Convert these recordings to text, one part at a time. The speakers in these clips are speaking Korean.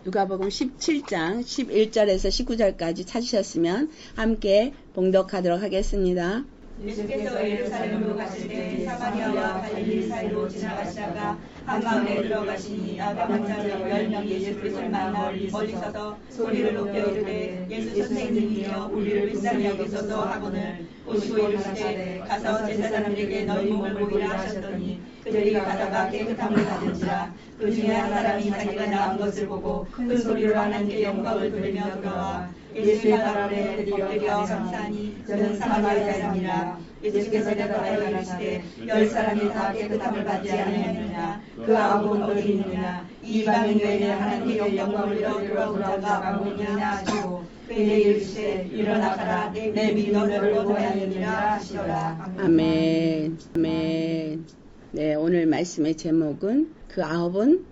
누가복음 17장 11절에서 19절까지 찾으셨으면 함께 봉독하도록 하겠습니다. 예수께서 예루살렘으로 가실 때 사마리아와 갈릴리 사이로 지나가시다가 한마을에 들어가시니 나병 환자 10명이 예수를 만나 멀리 서서 소리를 높여 이르되 예수 선생님이여 우리를 불쌍히 여기소서 하거늘 오시고 이르시되 가서 제사장들에게 너희 몸을 보이라 하셨더니 그들이 가다가 깨끗함을 받은지라. 그 중에 한 사람이 자기가 나은 것을 보고 큰 소리로 하나님께 영광을 돌리며 돌아와 예수의 발 아래 엎드려 감사하니 저는 사마리아 사람이라. 예수께서 대답하여 이르시되 10사람이 다 깨끗함을 받지 아니하느냐. 그 아홉은 어디 있느냐. 이방인 외에 하나님께 영광을 돌려 자가 아무니냐 하시고 그에게 이르시되 일어나 가라 내 믿음이 너를 구하였느니라 하시더라. 아멘. 아멘. 네, 오늘 말씀의 제목은 그 아홉은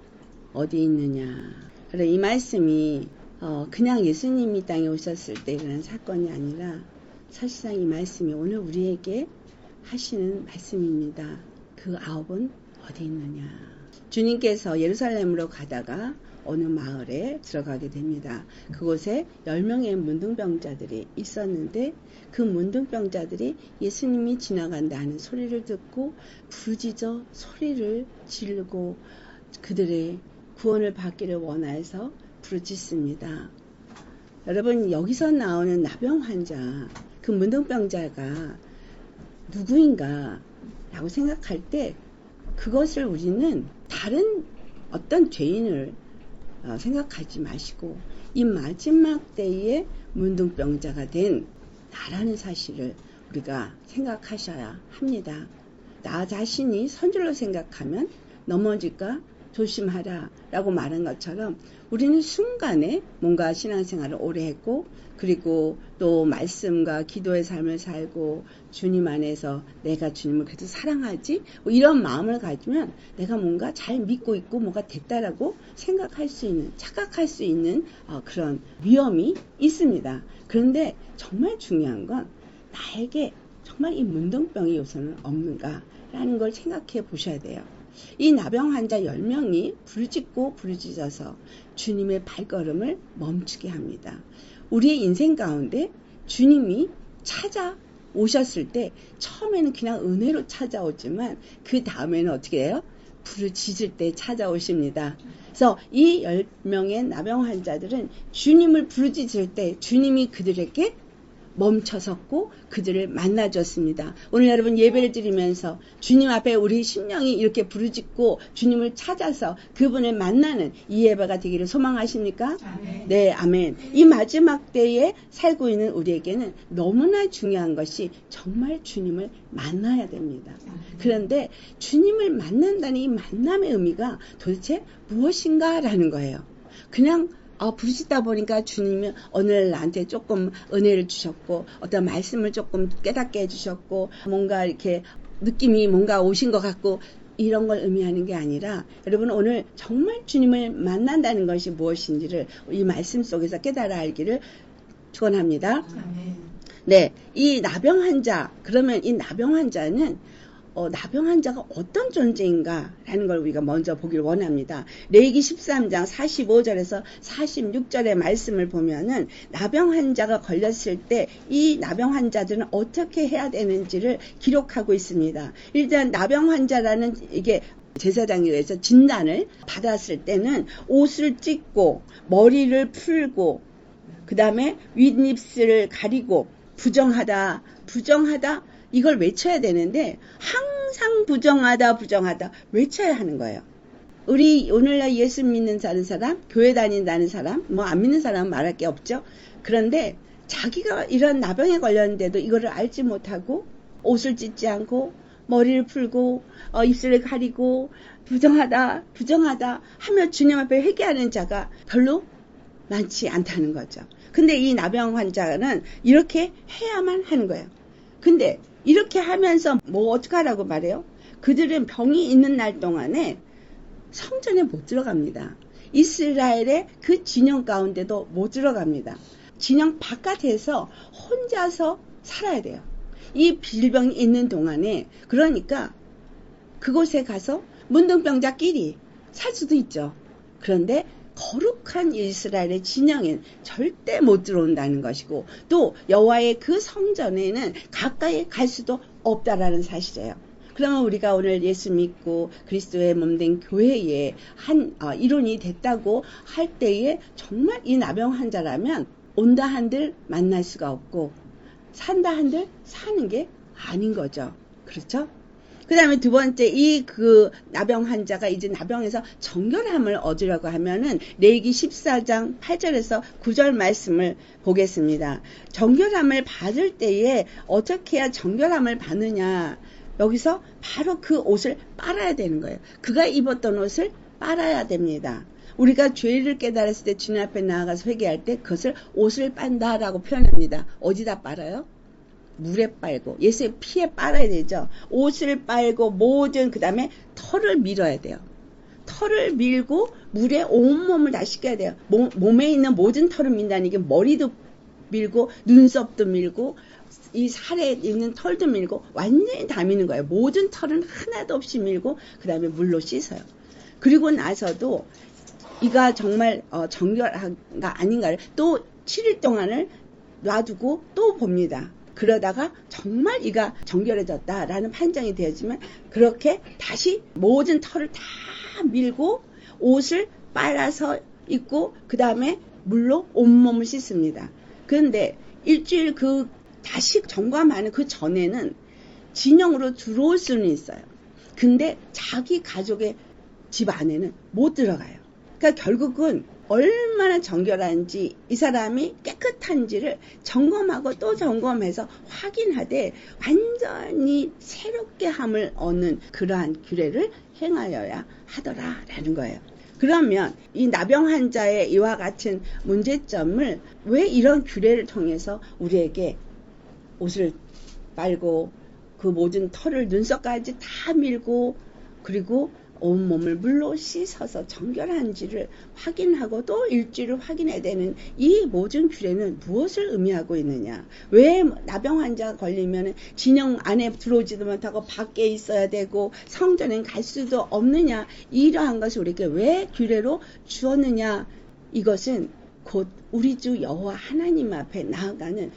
어디 있느냐. 그래, 이 말씀이 그냥 예수님이 땅에 오셨을 때 일어난 사건이 아니라 사실상 이 말씀이 오늘 우리에게 하시는 말씀입니다. 그 아홉은 어디 있느냐. 주님께서 예루살렘으로 가다가 어느 마을에 들어가게 됩니다. 그곳에 10명의 문둥병자들이 있었는데 그 문둥병자들이 예수님이 지나간다는 소리를 듣고 부르짖어 소리를 지르고 그들의 구원을 받기를 원해서 부르짖습니다. 여러분, 여기서 나오는 나병 환자, 그 문둥병자가 누구인가 라고 생각할 때 그것을 우리는 다른 어떤 죄인을 생각하지 마시고 이 마지막 때에 문둥병자가 된 나라는 사실을 우리가 생각하셔야 합니다. 나 자신이 선줄로 생각하면 넘어질까 조심하라 라고 말한 것처럼 우리는 순간에 뭔가 신앙생활을 오래 했고 그리고 또 말씀과 기도의 삶을 살고 주님 안에서 내가 주님을 그래도 사랑하지 뭐 이런 마음을 가지면 내가 뭔가 잘 믿고 있고 뭐가 됐다라고 생각할 수 있는 착각할 수 있는 그런 위험이 있습니다. 그런데 정말 중요한 건 나에게 정말 이 문둥병의 요소는 없는가라는 걸 생각해 보셔야 돼요. 이 나병 환자 10명이 부르짖고 부르짖어서 주님의 발걸음을 멈추게 합니다. 우리의 인생 가운데 주님이 찾아오셨을 때 처음에는 그냥 은혜로 찾아오지만 그 다음에는 어떻게 해요? 부르짖을 때 찾아오십니다. 그래서 이 10명의 나병 환자들은 주님을 부르짖을 때 주님이 그들에게 멈춰섰고 그들을 만나줬습니다. 오늘 여러분 예배를 드리면서 주님 앞에 우리 심령이 이렇게 부르짖고 주님을 찾아서 그분을 만나는 이 예배가 되기를 소망하십니까? 아멘. 네, 아멘. 이 마지막 때에 살고 있는 우리에게는 너무나 중요한 것이 정말 주님을 만나야 됩니다. 그런데 주님을 만난다는 이 만남의 의미가 도대체 무엇인가라는 거예요. 그냥 부르짖다 보니까 주님이 오늘 나한테 조금 은혜를 주셨고 어떤 말씀을 조금 깨닫게 해주셨고 뭔가 이렇게 느낌이 뭔가 오신 것 같고 이런 걸 의미하는 게 아니라 여러분 오늘 정말 주님을 만난다는 것이 무엇인지를 이 말씀 속에서 깨달아 알기를 축원합니다. 네, 이 나병 환자 그러면 이 나병 환자는 나병 환자가 어떤 존재인가라는 걸 우리가 먼저 보기를 원합니다. 레위기 13장 45절에서 46절의 말씀을 보면은 나병 환자가 걸렸을 때 이 나병 환자들은 어떻게 해야 되는지를 기록하고 있습니다. 일단 나병 환자라는 이게 제사장에 의해서 진단을 받았을 때는 옷을 찢고 머리를 풀고 그 다음에 윗입술을 가리고 부정하다 이걸 외쳐야 되는데 항상 부정하다 외쳐야 하는 거예요. 우리 오늘날 예수 믿는 사람, 교회 다닌다는 사람, 뭐 안 믿는 사람은 말할 게 없죠. 그런데 자기가 이런 나병에 걸렸는데도 이거를 알지 못하고 옷을 찢지 않고 머리를 풀고 입술을 가리고 부정하다 하며 주님 앞에 회개하는 자가 별로 많지 않다는 거죠. 근데 이 나병 환자는 이렇게 해야만 하는 거예요. 근데 이렇게 하면서 뭐 어떡하라고 말해요? 그들은 병이 있는 날 동안에 성전에 못 들어갑니다. 이스라엘의 그 진영 가운데도 못 들어갑니다. 진영 바깥에서 혼자서 살아야 돼요. 이 질병이 있는 동안에 그러니까 그곳에 가서 문둥병자끼리 살 수도 있죠. 그런데 거룩한 이스라엘의 진영엔 절대 못 들어온다는 것이고, 또 여호와의 그 성전에는 가까이 갈 수도 없다라는 사실이에요. 그러면 우리가 오늘 예수 믿고 그리스도의 몸된 교회에 일원이 됐다고 할 때에 정말 이 나병 환자라면 온다 한들 만날 수가 없고 산다 한들 사는 게 아닌 거죠. 그렇죠? 그 다음에 두 번째, 그 나병 환자가 이제 나병에서 정결함을 얻으려고 하면은 레위기 14장 8절에서 9절 말씀을 보겠습니다. 정결함을 받을 때에 어떻게 해야 정결함을 받느냐. 여기서 바로 그 옷을 빨아야 되는 거예요. 그가 입었던 옷을 빨아야 됩니다. 우리가 죄를 깨달았을 때 주님 앞에 나아가서 회개할 때 그것을 옷을 빤다라고 표현합니다. 어디다 빨아요? 물에 빨고 예수의 피에 빨아야 되죠. 옷을 빨고 그 다음에 털을 밀어야 돼요. 털을 밀고 물에 온몸을 다 씻겨야 돼요. 몸에 있는 모든 털을 민다는 게 머리도 밀고 눈썹도 밀고 이 살에 있는 털도 밀고 완전히 다 미는 거예요. 모든 털은 하나도 없이 밀고 그 다음에 물로 씻어요. 그리고 나서도 이가 정말 정결한가 아닌가를 또 7일 동안을 놔두고 또 봅니다. 그러다가 정말 이가 정결해졌다라는 판정이 되어지면 그렇게 다시 모든 털을 다 밀고 옷을 빨아서 입고 그 다음에 물로 온몸을 씻습니다. 그런데 일주일 다시 점검하는 그 전에는 진영으로 들어올 수는 있어요. 근데 자기 가족의 집 안에는 못 들어가요. 그러니까 결국은 얼마나 정결한지 이 사람이 깨끗한지를 점검하고 또 점검해서 확인하되 완전히 새롭게 함을 얻는 그러한 규례를 행하여야 하더라라는 거예요. 그러면 이 나병 환자의 이와 같은 문제점을 왜 이런 규례를 통해서 우리에게 옷을 빨고 그 모든 털을 눈썹까지 다 밀고 그리고 온몸을 물로 씻어서 정결한지를 확인하고 또 일주일을 확인해야 되는 이 모든 규례는 무엇을 의미하고 있느냐. 왜 나병 환자가 걸리면 진영 안에 들어오지도 못하고 밖에 있어야 되고 성전엔 갈 수도 없느냐. 이러한 것을 우리에게 왜 규례로 주었느냐. 이것은 곧 우리 주 여호와 하나님 앞에 나아가는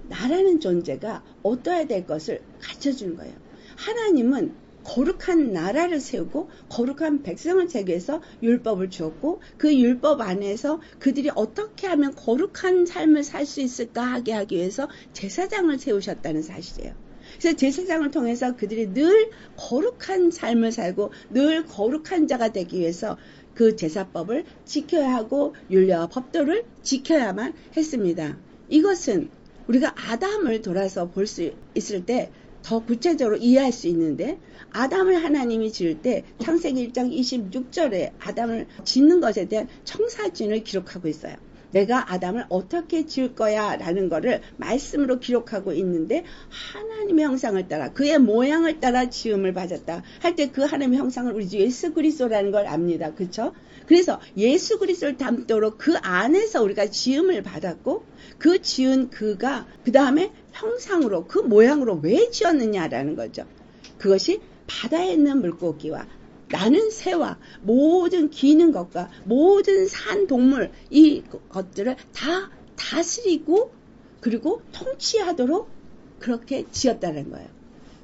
나라는 존재가 어떠해야 될 것을 가르쳐주는 거예요. 하나님은 거룩한 나라를 세우고 거룩한 백성을 제거해서 율법을 주었고 그 율법 안에서 그들이 어떻게 하면 거룩한 삶을 살 수 있을까 하게 하기 위해서 제사장을 세우셨다는 사실이에요. 그래서 제사장을 통해서 그들이 늘 거룩한 삶을 살고 늘 거룩한 자가 되기 위해서 그 제사법을 지켜야 하고 율례와 법도를 지켜야만 했습니다. 이것은 우리가 아담을 돌아서 볼 수 있을 때 더 구체적으로 이해할 수 있는데 아담을 하나님이 지을 때 창세기 1장 26절에 아담을 짓는 것에 대한 청사진을 기록하고 있어요. 내가 아담을 어떻게 지을 거야 라는 거를 말씀으로 기록하고 있는데 하나님의 형상을 따라 그의 모양을 따라 지음을 받았다 할 때 그 하나님의 형상을 우리 주 예수 그리스도라는 걸 압니다. 그렇죠? 그래서 예수 그리스도를 닮도록 그 안에서 우리가 지음을 받았고 그 지은 그가 그 다음에 형상으로 그 모양으로 왜 지었느냐라는 거죠. 그것이 바다에 있는 물고기와 나는 새와 모든 기는 것과 모든 산 동물 이 것들을 다 다스리고 그리고 통치하도록 그렇게 지었다는 거예요.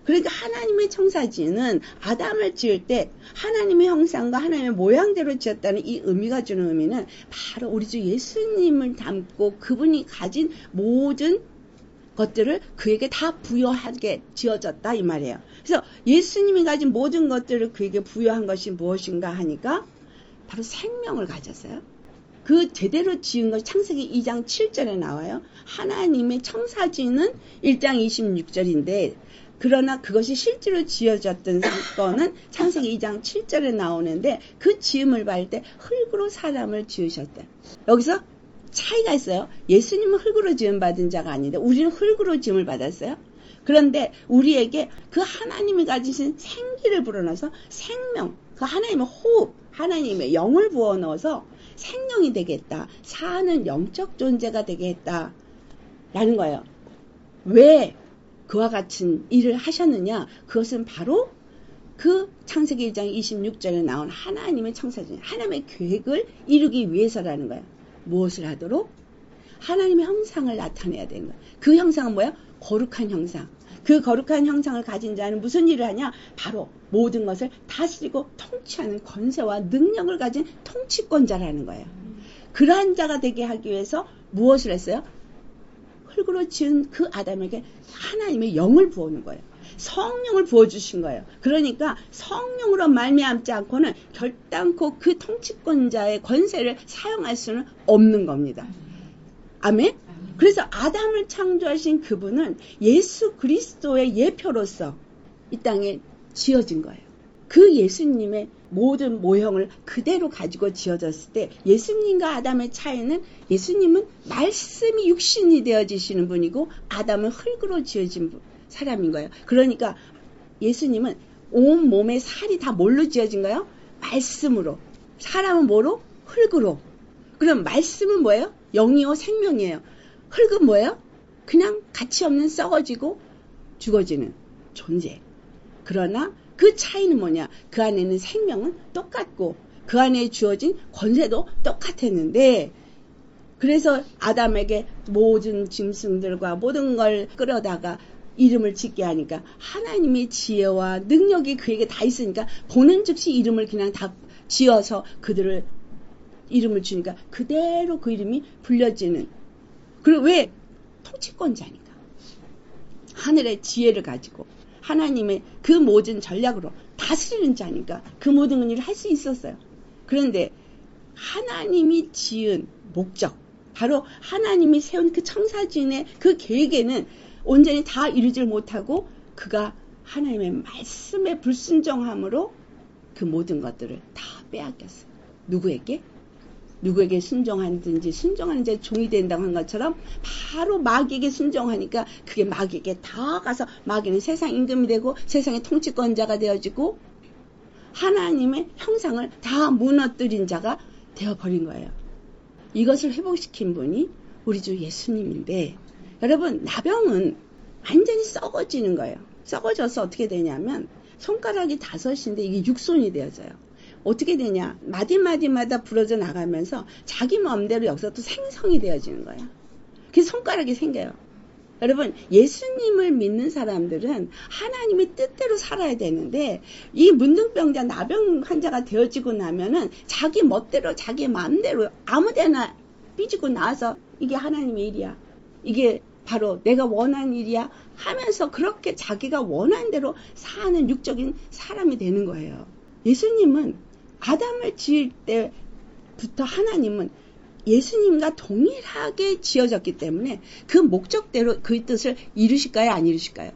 그러니까 하나님의 청사진은 아담을 지을 때 하나님의 형상과 하나님의 모양대로 지었다는 이 의미가 주는 의미는 바로 우리 주 예수님을 닮고 그분이 가진 모든 것들을 그에게 다 부여하게 지어졌다 이 말이에요. 그래서 예수님이 가진 모든 것들을 그에게 부여한 것이 무엇인가 하니까 바로 생명을 가졌어요. 그 제대로 지은 것이 창세기 2장 7절에 나와요. 하나님의 청사진은 1장 26절인데 그러나 그것이 실제로 지어졌던 사건은 창세기 2장 7절에 나오는데 그 지음을 받을 때 흙으로 사람을 지으셨대. 여기서 차이가 있어요. 예수님은 흙으로 지음 받은 자가 아닌데 우리는 흙으로 지음을 받았어요. 그런데 우리에게 그 하나님이 가지신 생기를 불어넣어서 생명, 그 하나님의 호흡, 하나님의 영을 부어넣어서 생명이 되겠다. 사는 영적 존재가 되겠다. 라는 거예요. 왜 그와 같은 일을 하셨느냐? 그것은 바로 그 창세기 1장 26절에 나온 하나님의 청사진, 하나님의 계획을 이루기 위해서라는 거예요. 무엇을 하도록? 하나님의 형상을 나타내야 되는 거예요. 그 형상은 뭐야? 거룩한 형상. 그 거룩한 형상을 가진 자는 무슨 일을 하냐? 바로 모든 것을 다스리고 통치하는 권세와 능력을 가진 통치권자라는 거예요. 그러한 자가 되게 하기 위해서 무엇을 했어요? 흙으로 지은 그 아담에게 하나님의 영을 부어놓은 거예요. 성령을 부어주신 거예요. 그러니까 성령으로 말미암지 않고는 결단코 그 통치권자의 권세를 사용할 수는 없는 겁니다. 아멘? 그래서 아담을 창조하신 그분은 예수 그리스도의 예표로서 이 땅에 지어진 거예요. 그 예수님의 모든 모형을 그대로 가지고 지어졌을 때 예수님과 아담의 차이는 예수님은 말씀이 육신이 되어지시는 분이고 아담은 흙으로 지어진 사람인 거예요. 그러니까 예수님은 온 몸의 살이 다 뭘로 지어진 거예요? 말씀으로. 사람은 뭐로? 흙으로. 그럼 말씀은 뭐예요? 영이요 생명이에요. 흙은 뭐예요? 그냥 가치 없는 썩어지고 죽어지는 존재. 그러나 그 차이는 뭐냐? 그 안에는 생명은 똑같고 그 안에 주어진 권세도 똑같았는데 그래서 아담에게 모든 짐승들과 모든 걸 끌어다가 이름을 짓게 하니까 하나님의 지혜와 능력이 그에게 다 있으니까 보는 즉시 이름을 그냥 다 지어서 그들을 이름을 주니까 그대로 그 이름이 불려지는. 그리고 왜? 통치권자니까. 하늘의 지혜를 가지고 하나님의 그 모든 전략으로 다스리는 자니까 그 모든 일을 할 수 있었어요. 그런데 하나님이 지은 목적, 바로 하나님이 세운 그 청사진의 그 계획에는 온전히 다 이루질 못하고 그가 하나님의 말씀에 불순종함으로 그 모든 것들을 다 빼앗겼어요. 누구에게? 누구에게 순종하든지 순종하는 자의 종이 된다고 한 것처럼 바로 마귀에게 순종하니까 그게 마귀에게 다 가서 마귀는 세상 임금이 되고 세상의 통치권자가 되어지고 하나님의 형상을 다 무너뜨린 자가 되어버린 거예요. 이것을 회복시킨 분이 우리 주 예수님인데 여러분 나병은 완전히 썩어지는 거예요. 썩어져서 어떻게 되냐면 손가락이 5인데 이게 6손이 되어져요. 어떻게 되냐? 마디마디마다 부러져 나가면서 자기 마음대로 여기서 또 생성이 되어지는 거예요. 그래서 손가락이 생겨요. 여러분 예수님을 믿는 사람들은 하나님의 뜻대로 살아야 되는데 이 문둥병자 나병 환자가 되어지고 나면은 자기 멋대로 자기 마음대로 아무데나 삐지고 나와서 이게 하나님의 일이야. 이게 바로 내가 원하는 일이야 하면서 그렇게 자기가 원하는 대로 사는 육적인 사람이 되는 거예요. 예수님은 아담을 지을 때부터 하나님은 예수님과 동일하게 지어졌기 때문에 그 목적대로 그 뜻을 이루실까요? 안 이루실까요?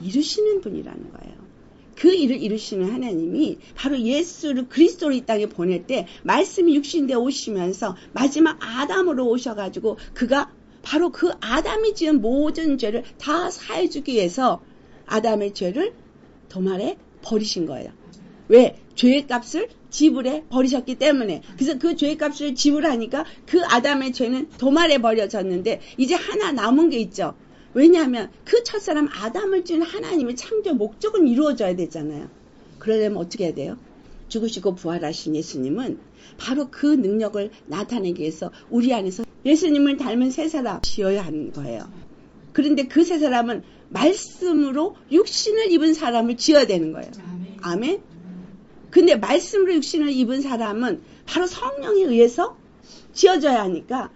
이루시는 분이라는 거예요. 그 일을 이루시는 하나님이 바로 예수를 그리스도를 이 땅에 보낼 때 말씀이 육신되어 오시면서 마지막 아담으로 오셔가지고 그가 바로 그 아담이 지은 모든 죄를 다 사해주기 위해서 아담의 죄를 도말에 버리신 거예요. 왜? 죄의 값을 지불해 버리셨기 때문에. 그래서 그 죄의 값을 지불하니까 그 아담의 죄는 도말해 버려졌는데 이제 하나 남은 게 있죠. 왜냐하면 그 첫사람 아담을 지은 하나님의 창조 목적은 이루어져야 되잖아요. 그러려면 어떻게 해야 돼요? 죽으시고 부활하신 예수님은 바로 그 능력을 나타내기 위해서 우리 안에서 예수님을 닮은 새 사람 지어야 하는 거예요. 그런데 그 새 사람은 말씀으로 육신을 입은 사람을 지어야 되는 거예요. 아멘? 근데 말씀으로 육신을 입은 사람은 바로 성령에 의해서 지어져야 하니까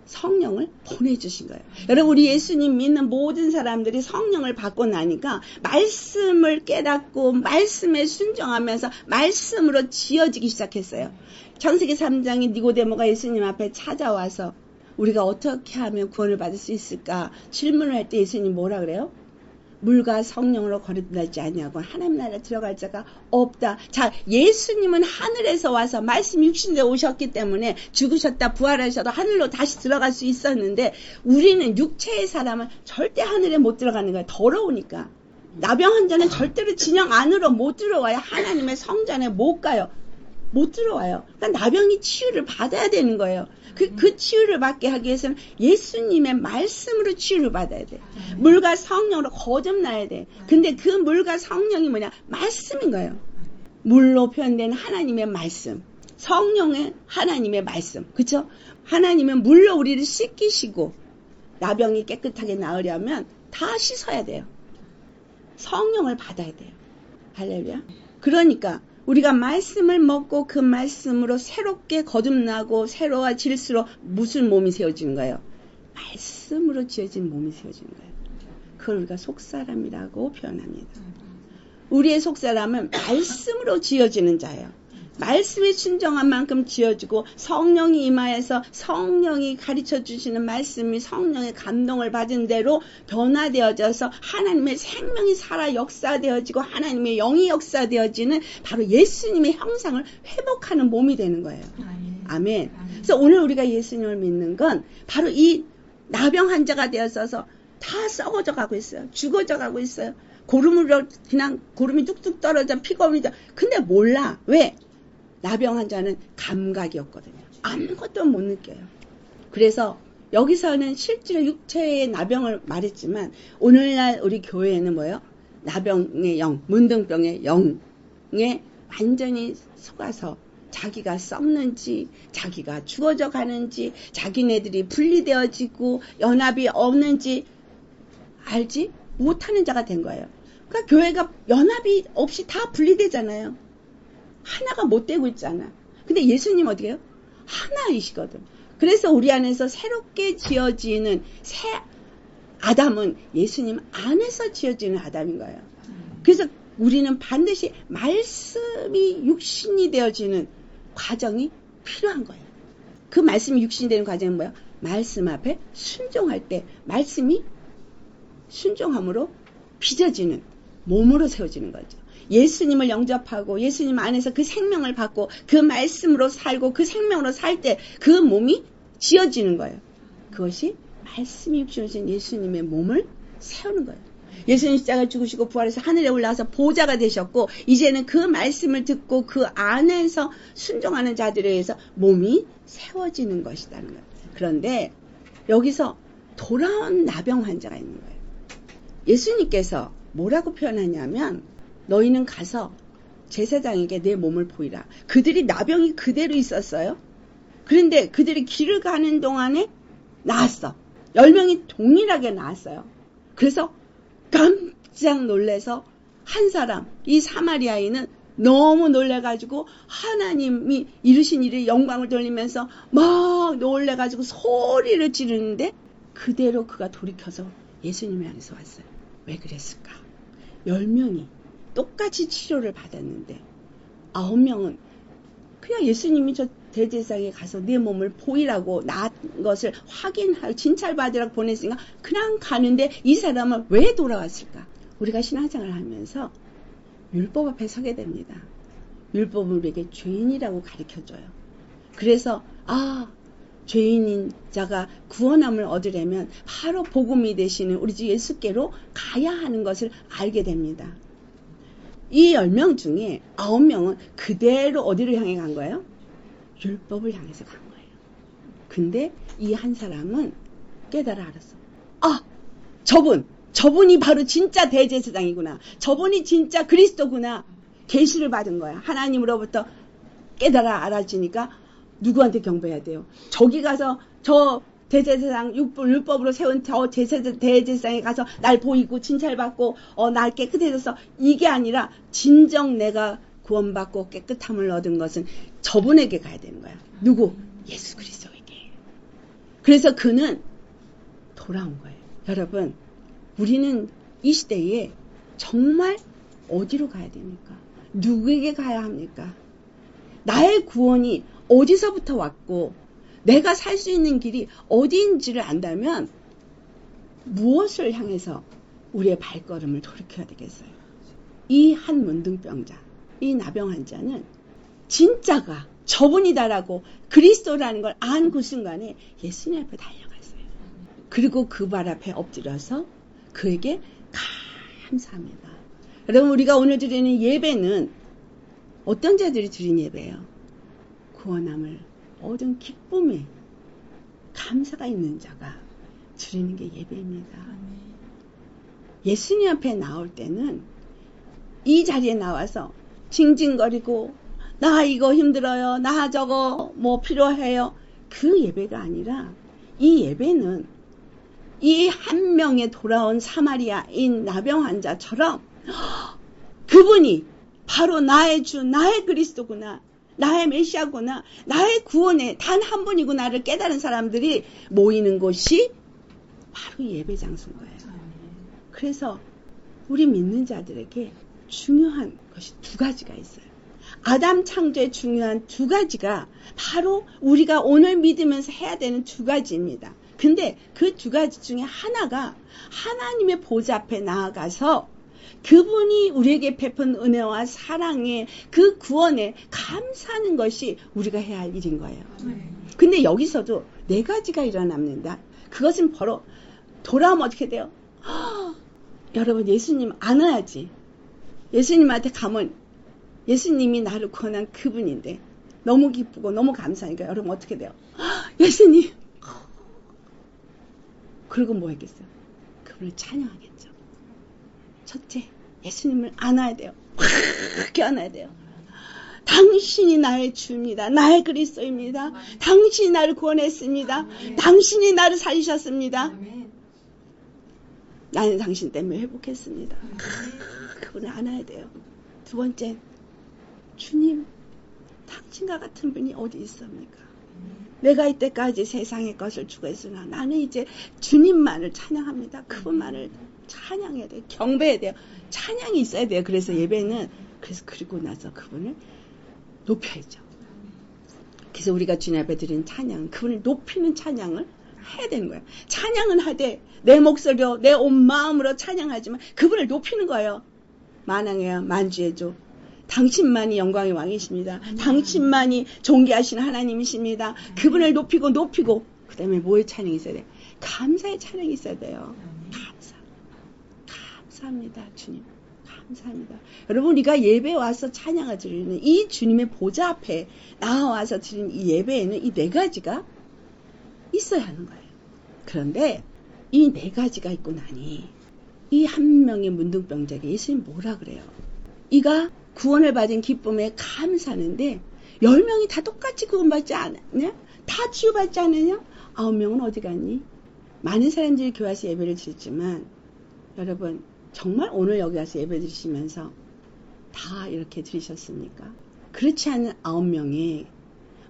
성령을 보내주신 거예요. 여러분 우리 예수님 믿는 모든 사람들이 성령을 받고 나니까 말씀을 깨닫고 말씀에 순종하면서 말씀으로 지어지기 시작했어요. 창세기 3장에 니고데모가 예수님 앞에 찾아와서 우리가 어떻게 하면 구원을 받을 수 있을까 질문을 할 때 예수님 뭐라 그래요? 물과 성령으로 거듭나지 아니하고 하나님 나라에 들어갈 자가 없다. 자, 예수님은 하늘에서 와서 말씀 육신에 오셨기 때문에 죽으셨다 부활하셔도 하늘로 다시 들어갈 수 있었는데 우리는 육체의 사람은 절대 하늘에 못 들어가는 거예요. 더러우니까. 나병 환자는 절대로 진영 안으로 못 들어와요. 하나님의 성전에 못 가요. 못 들어와요. 그러니까 나병이 치유를 받아야 되는 거예요. 그 치유를 받게 하기 위해서는 예수님의 말씀으로 치유를 받아야 돼. 물과 성령으로 거듭나야 돼. 근데 그 물과 성령이 뭐냐? 말씀인 거예요. 물로 표현된 하나님의 말씀, 성령의 하나님의 말씀, 그쵸? 하나님은 물로 우리를 씻기시고 나병이 깨끗하게 나으려면 다 씻어야 돼요. 성령을 받아야 돼요. 할렐루야. 그러니까 우리가 말씀을 먹고 그 말씀으로 새롭게 거듭나고 새로워질수록 무슨 몸이 세워지는 거예요? 말씀으로 지어진 몸이 세워지는 거예요. 그걸 우리가 속사람이라고 표현합니다. 우리의 속사람은 말씀으로 지어지는 자예요. 말씀에 순종한 만큼 지어지고 성령이 임하여서 성령이 가르쳐 주시는 말씀이 성령의 감동을 받은 대로 변화되어져서 하나님의 생명이 살아 역사되어지고 하나님의 영이 역사되어지는 바로 예수님의 형상을 회복하는 몸이 되는 거예요. 아멘. 그래서 오늘 우리가 예수님을 믿는 건 바로 이 나병 환자가 되어서 다 썩어져 가고 있어요. 죽어져 가고 있어요. 고름으로 그냥 고름이 뚝뚝 떨어져 피가 오르죠. 근데 몰라. 왜? 나병 환자는 감각이었거든요. 아무것도 못 느껴요. 그래서 여기서는 실제로 육체의 나병을 말했지만 오늘날 우리 교회에는 뭐예요? 나병의 영, 문둥병의 영에 완전히 속아서 자기가 썩는지 자기가 죽어져 가는지 자기네들이 분리되어지고 연합이 없는지 알지 못하는 자가 된 거예요. 그러니까 교회가 연합이 없이 다 분리되잖아요. 하나가 못 되고 있잖아. 근데 예수님 어떻게 해요? 하나이시거든. 그래서 우리 안에서 새롭게 지어지는 새 아담은 예수님 안에서 지어지는 아담인 거예요. 그래서 우리는 반드시 말씀이 육신이 되어지는 과정이 필요한 거예요. 그 말씀이 육신이 되는 과정은 뭐예요? 말씀 앞에 순종할 때 말씀이 순종함으로 빚어지는 몸으로 세워지는 거죠. 예수님을 영접하고 예수님 안에서 그 생명을 받고 그 말씀으로 살고 그 생명으로 살 때 그 몸이 지어지는 거예요. 그것이 말씀이 육신이신 예수님의 몸을 세우는 거예요. 예수님 십자가에 죽으시고 부활해서 하늘에 올라와서 보좌가 되셨고 이제는 그 말씀을 듣고 그 안에서 순종하는 자들에 의해서 몸이 세워지는 것이라는 거예요. 그런데 여기서 돌아온 나병 환자가 있는 거예요. 예수님께서 뭐라고 표현하냐면 너희는 가서 제사장에게 내 몸을 보이라. 그들이 나병이 그대로 있었어요. 그런데 그들이 길을 가는 동안에 나았어. 10명이 동일하게 나았어요. 그래서 깜짝 놀라서 한 사람, 이 사마리아인은 너무 놀래가지고 하나님이 이루신 일에 영광을 돌리면서 막 놀래가지고 소리를 지르는데 그대로 그가 돌이켜서 예수님을 향해서 왔어요. 왜 그랬을까? 10명이 똑같이 치료를 받았는데 9명은 그냥 예수님이 저 대제사장에 가서 내 몸을 보이라고 나은 것을 확인하고 진찰받으라고 보냈으니까 그냥 가는데 이 사람은 왜 돌아왔을까? 우리가 신앙생활을 하면서 율법 앞에 서게 됩니다. 율법은 우리에게 죄인이라고 가르쳐줘요. 그래서 죄인인 자가 구원함을 얻으려면 바로 복음이 되시는 우리 주 예수께로 가야 하는 것을 알게 됩니다. 이 10명 중에 9명은 그대로 어디를 향해 간 거예요? 율법을 향해서 간 거예요. 근데 이 한 사람은 깨달아 알았어. 저분이 바로 진짜 대제사장이구나. 저분이 진짜 그리스도구나. 계시를 받은 거야. 하나님으로부터 깨달아 알아지니까 누구한테 경배해야 돼요? 저기 가서 저 대제사장 율법으로 세운 저 대제사장에 가서 날 보이고 진찰받고 날 깨끗해져서 이게 아니라 진정 내가 구원받고 깨끗함을 얻은 것은 저분에게 가야 되는 거야. 누구? 예수 그리스도에게. 그래서 그는 돌아온 거예요. 여러분 우리는 이 시대에 정말 어디로 가야 됩니까? 누구에게 가야 합니까? 나의 구원이 어디서부터 왔고 내가 살 수 있는 길이 어디인지를 안다면 무엇을 향해서 우리의 발걸음을 돌이켜야 되겠어요? 이 한 문둥병자, 이 나병 환자는 진짜가 저분이다라고 그리스도라는 걸 안 그 순간에 예수님 앞에 달려갔어요. 그리고 그 발 앞에 엎드려서 그에게 감사합니다. 여러분 우리가 오늘 드리는 예배는 어떤 자들이 드린 예배예요? 구원함을 모든 기쁨에 감사가 있는 자가 드리는 게 예배입니다. 예수님 앞에 나올 때는 이 자리에 나와서 징징거리고 나 이거 힘들어요. 나 저거 뭐 필요해요. 그 예배가 아니라 이 예배는 이 한 명의 돌아온 사마리아인 나병 환자처럼 그분이 바로 나의 주, 나의 그리스도구나, 나의 메시아구나, 나의 구원의 단 한 분이구나를 깨달은 사람들이 모이는 곳이 바로 예배 장소인 거예요. 그래서 우리 믿는 자들에게 중요한 것이 두 가지가 있어요. 아담 창조의 중요한 두 가지가 바로 우리가 오늘 믿으면서 해야 되는 두 가지입니다. 근데 그 두 가지 중에 하나가 하나님의 보좌 앞에 나아가서 그분이 우리에게 베푼 은혜와 사랑에 그 구원에 감사하는 것이 우리가 해야 할 일인 거예요. 근데 여기서도 네 가지가 일어납니다. 그것은 바로 돌아오면 어떻게 돼요? 여러분 예수님 안아야지. 예수님한테 가면 예수님이 나를 구원한 그분인데 너무 기쁘고 너무 감사하니까 여러분 어떻게 돼요? 예수님. 그리고 뭐 했겠어요? 그분을 찬양하겠죠. 첫째, 예수님을 안아야 돼요. 그렇게 안아야 돼요. 당신이 나의 주입니다. 나의 그리스도입니다. 당신이 나를 구원했습니다. 당신이 나를 살리셨습니다. 나는 당신 때문에 회복했습니다. 그분을 안아야 돼요. 두 번째, 주님, 당신과 같은 분이 어디 있습니까? 내가 이때까지 세상의 것을 추구했으나 나는 이제 주님만을 찬양합니다. 그분만을 찬양해야 돼요. 경배해야 돼요. 찬양이 있어야 돼요. 그래서 예배는 그리고 나서 그분을 높여야죠. 그래서 우리가 주님 앞에 드리는 찬양, 그분을 높이는 찬양을 해야 되는 거예요. 찬양은 하되 내 목소리로 내 온 마음으로 찬양하지만 그분을 높이는 거예요. 만왕의 만주의 주 당신만이 영광의 왕이십니다. 당신만이 존귀하신 하나님이십니다. 그분을 높이고 그 다음에 뭐의 찬양이 있어야 돼요? 감사의 찬양이 있어야 돼요. 감사합니다. 주님. 감사합니다. 여러분 우리가 예배 와서 찬양을 드리는 이 주님의 보좌 앞에 나와서 드리는 이 예배에는 이 네 가지가 있어야 하는 거예요. 그런데 이 네 가지가 있고 나니 이 한 명의 문둥병자에게 예수님 뭐라 그래요? 이가 구원을 받은 기쁨에 감사하는데 10명이 다 똑같이 구원받지 않았냐? 다 치유받지 않느냐? 9명은 어디 갔니? 많은 사람들이 교회 와서 예배를 드렸지만 여러분 정말 오늘 여기 와서 예배 드리시면서 다 이렇게 드리셨습니까? 그렇지 않은 9명이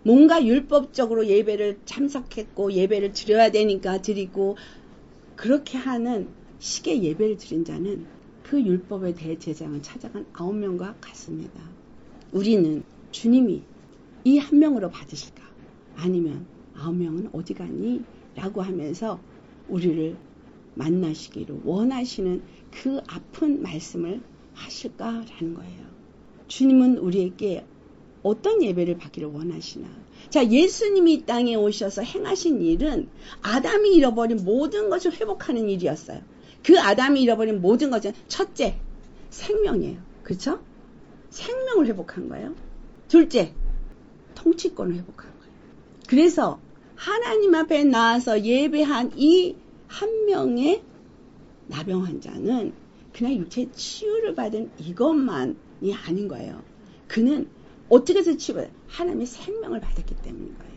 뭔가 율법적으로 예배를 참석했고 예배를 드려야 되니까 드리고 그렇게 하는 식의 예배를 드린 자는 그 율법에 대해 제장을 찾아간 9명과 같습니다. 우리는 주님이 이 한 명으로 받으실까? 아니면 9명은 어디 갔니? 라고 하면서 우리를 만나시기를 원하시는 그 아픈 말씀을 하실까라는 거예요. 주님은 우리에게 어떤 예배를 받기를 원하시나? 자, 예수님이 이 땅에 오셔서 행하신 일은 아담이 잃어버린 모든 것을 회복하는 일이었어요. 그 아담이 잃어버린 모든 것은 첫째, 생명이에요. 그렇죠? 생명을 회복한 거예요. 둘째, 통치권을 회복한 거예요. 그래서 하나님 앞에 나와서 예배한 이 한 명의 나병 환자는 그냥 육체 치유를 받은 이것만이 아닌 거예요. 그는 어떻게 해서 치유받아요? 하나님의 생명을 받았기 때문인 거예요.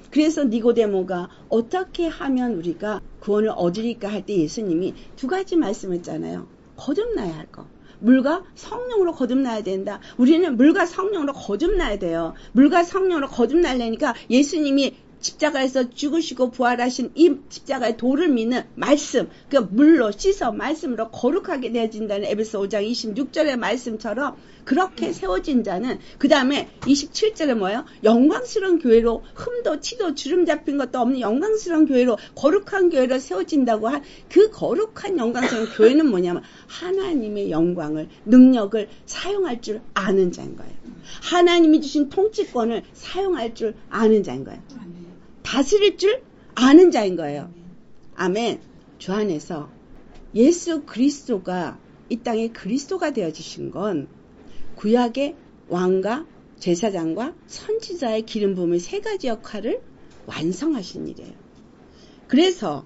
그래서 니고데모가 어떻게 하면 우리가 구원을 얻으리까 할 때 예수님이 두 가지 말씀했잖아요. 거듭나야 할 거. 물과 성령으로 거듭나야 된다. 우리는 물과 성령으로 거듭나야 돼요. 물과 성령으로 거듭나려니까 예수님이 십자가에서 죽으시고 부활하신 이 십자가의 도를 믿는 말씀, 그 물로 씻어 말씀으로 거룩하게 되어진다는 에베소 5장 26절의 말씀처럼 그렇게 세워진 자는 그 다음에 27절에 뭐예요? 영광스러운 교회로 흠도 티도 주름 잡힌 것도 없는 영광스러운 교회로 거룩한 교회로 세워진다고 한 그 거룩한 영광스러운 교회는 뭐냐면 하나님의 영광을 능력을 사용할 줄 아는 자인 거예요. 하나님이 주신 통치권을 사용할 줄 아는 자인 거예요. 다스릴 줄 아는 자인 거예요. 아멘. 주 안에서 예수 그리스도가 이 땅에 그리스도가 되어지신 건 구약의 왕과 제사장과 선지자의 기름 부음의 세 가지 역할을 완성하신 일이에요. 그래서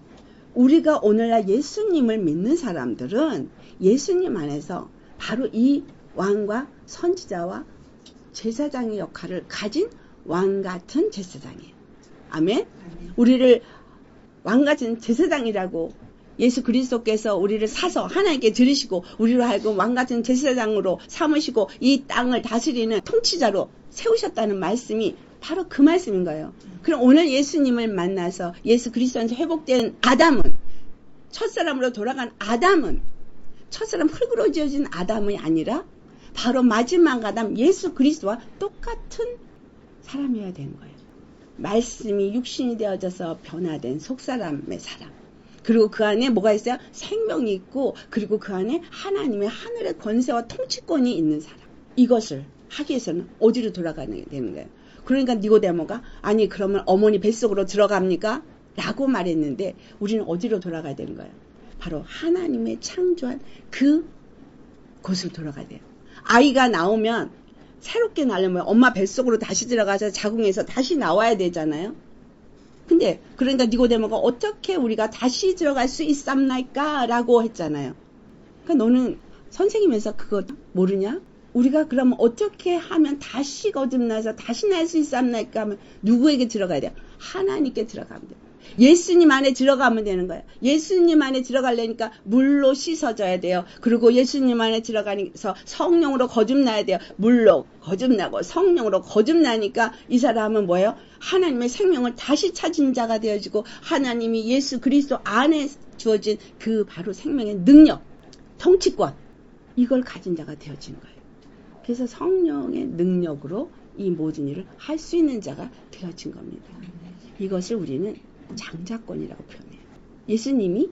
우리가 오늘날 예수님을 믿는 사람들은 예수님 안에서 바로 이 왕과 선지자와 제사장의 역할을 가진 왕 같은 제사장이에요. 아멘? 우리를 왕 같은 제사장이라고 예수 그리스도께서 우리를 사서 하나님께 들으시고 우리로 하여금 왕 같은 제사장으로 삼으시고 이 땅을 다스리는 통치자로 세우셨다는 말씀이 바로 그 말씀인 거예요. 그럼 오늘 예수님을 만나서 예수 그리스도에서 회복된 아담은, 첫사람으로 돌아간 아담은, 첫사람 흙으로 지어진 아담이 아니라 바로 마지막 아담 예수 그리스도와 똑같은 사람이어야 되는 거예요. 말씀이 육신이 되어져서 변화된 속사람의 사람. 그리고 그 안에 뭐가 있어요? 생명이 있고, 그리고 그 안에 하나님의 하늘의 권세와 통치권이 있는 사람. 이것을 하기 위해서는 어디로 돌아가야 되는 거예요? 그러니까 니고데모가 아니 그러면 어머니 뱃속으로 들어갑니까? 라고 말했는데 우리는 어디로 돌아가야 되는 거예요? 바로 하나님의 창조한 그 곳으로 돌아가야 돼요. 아이가 나오면 새롭게 나려면 엄마 뱃속으로 다시 들어가서 자궁에서 다시 나와야 되잖아요. 근데 그러니까 니고데모가 어떻게 우리가 다시 들어갈 수 있삼나이까? 라고 했잖아요. 그러니까 너는 선생님에서 그거 모르냐? 우리가 그러면 어떻게 하면 다시 거듭나서 다시 날 수 있삼나이까 하면 누구에게 들어가야 돼요? 하나님께 들어가면 돼요. 예수님 안에 들어가면 되는 거예요. 예수님 안에 들어가려니까 물로 씻어져야 돼요. 그리고 예수님 안에 들어가서 성령으로 거듭나야 돼요. 물로 거듭나고 성령으로 거듭나니까 이 사람은 뭐예요? 하나님의 생명을 다시 찾은 자가 되어지고 하나님이 예수 그리스도 안에 주어진 그 바로 생명의 능력, 통치권, 이걸 가진 자가 되어지는 거예요. 그래서 성령의 능력으로 이 모든 일을 할 수 있는 자가 되어진 겁니다. 이것을 우리는 장자권이라고 표현해요. 예수님이